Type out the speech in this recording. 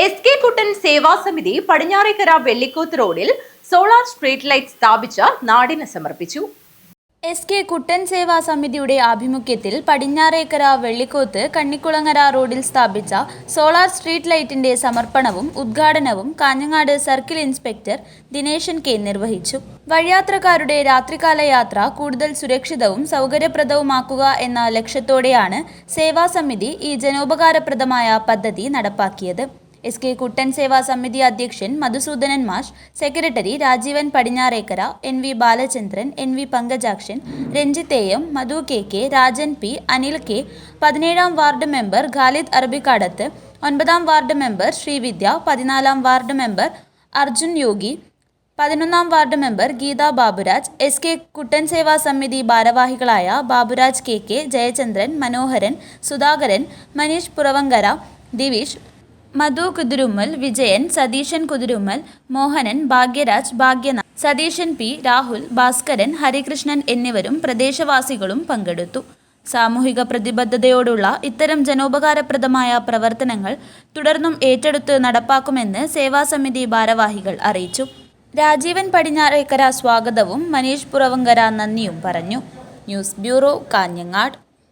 എസ്.കെ. കുട്ടൻ സേവാസമിതി പടിഞ്ഞാറേക്കര വെള്ളിക്കോത്ത് റോഡിൽ solar street light സ്ഥാപിച്ച് നാടിന് സമർപ്പിച്ചു. എസ്.കെ. കുട്ടൻ സേവാ സമിതിയുടെ ആഭിമുഖ്യത്തിൽ പടിഞ്ഞാറേക്കര വെള്ളിക്കോത്ത് കണ്ണിക്കുളങ്ങര റോഡിൽ സ്ഥാപിച്ച സോളാർ സ്ട്രീറ്റ് ലൈറ്റിന്റെ സമർപ്പണവും ഉദ്ഘാടനവും Kanhangad circle inspector Dineshan K നിർവഹിച്ചു. വഴിയാത്രക്കാരുടെ രാത്രികാല യാത്ര കൂടുതൽ സുരക്ഷിതവും സൗകര്യപ്രദവുമാക്കുക എന്ന ലക്ഷ്യത്തോടെയാണ് സേവാസമിതി ഈ ജനോപകാരപ്രദമായ പദ്ധതി നടപ്പാക്കിയത്. എസ്.കെ. കുട്ടൻ സേവാ സമിതി അധ്യക്ഷൻ മധുസൂദനൻ മാഷ്, secretary Rajeevan Padinjarekkara, N V. Balachandran, N V. Pankajakshan, Ranjith M, Madhu K, Rajan P, Anil K, 17-ാം വാർഡ് മെമ്പർ ഖാലിദ് അറബിക്കാടത്ത്, 9-ാം വാർഡ് മെമ്പർ ശ്രീവിദ്യ, 14-ാം വാർഡ് മെമ്പർ അർജുൻ യോഗി, 11-ാം ward member Geetha Baburaj, S K. Kuttan Seva Samithi ഭാരവാഹികളായ ബാബുരാജ് കെ, ജയചന്ദ്രൻ, മനോഹരൻ, സുധാകരൻ, മനീഷ് പുറവങ്കര, ദിവിഷ്, മധു കുതിരുമ്മൽ, വിജയൻ, സതീശൻ കുതിരുമ്മൽ, മോഹനൻ, ഭാഗ്യരാജ്, ഭാഗ്യനാഥ്, സതീശൻ പി, രാഹുൽ, ഭാസ്കരൻ, ഹരികൃഷ്ണൻ എന്നിവരും പ്രദേശവാസികളും പങ്കെടുത്തു. സാമൂഹിക പ്രതിബദ്ധതയോടുള്ള ഇത്തരം ജനോപകാരപ്രദമായ പ്രവർത്തനങ്ങൾ തുടർന്നും ഏറ്റെടുത്ത് നടപ്പാക്കുമെന്ന് സേവാസമിതി ഭാരവാഹികൾ അറിയിച്ചു. രാജീവൻ പടിഞ്ഞാറേക്കര സ്വാഗതവും മനീഷ് പുറവങ്കര നന്ദിയും പറഞ്ഞു. News bureau, Kanhangad.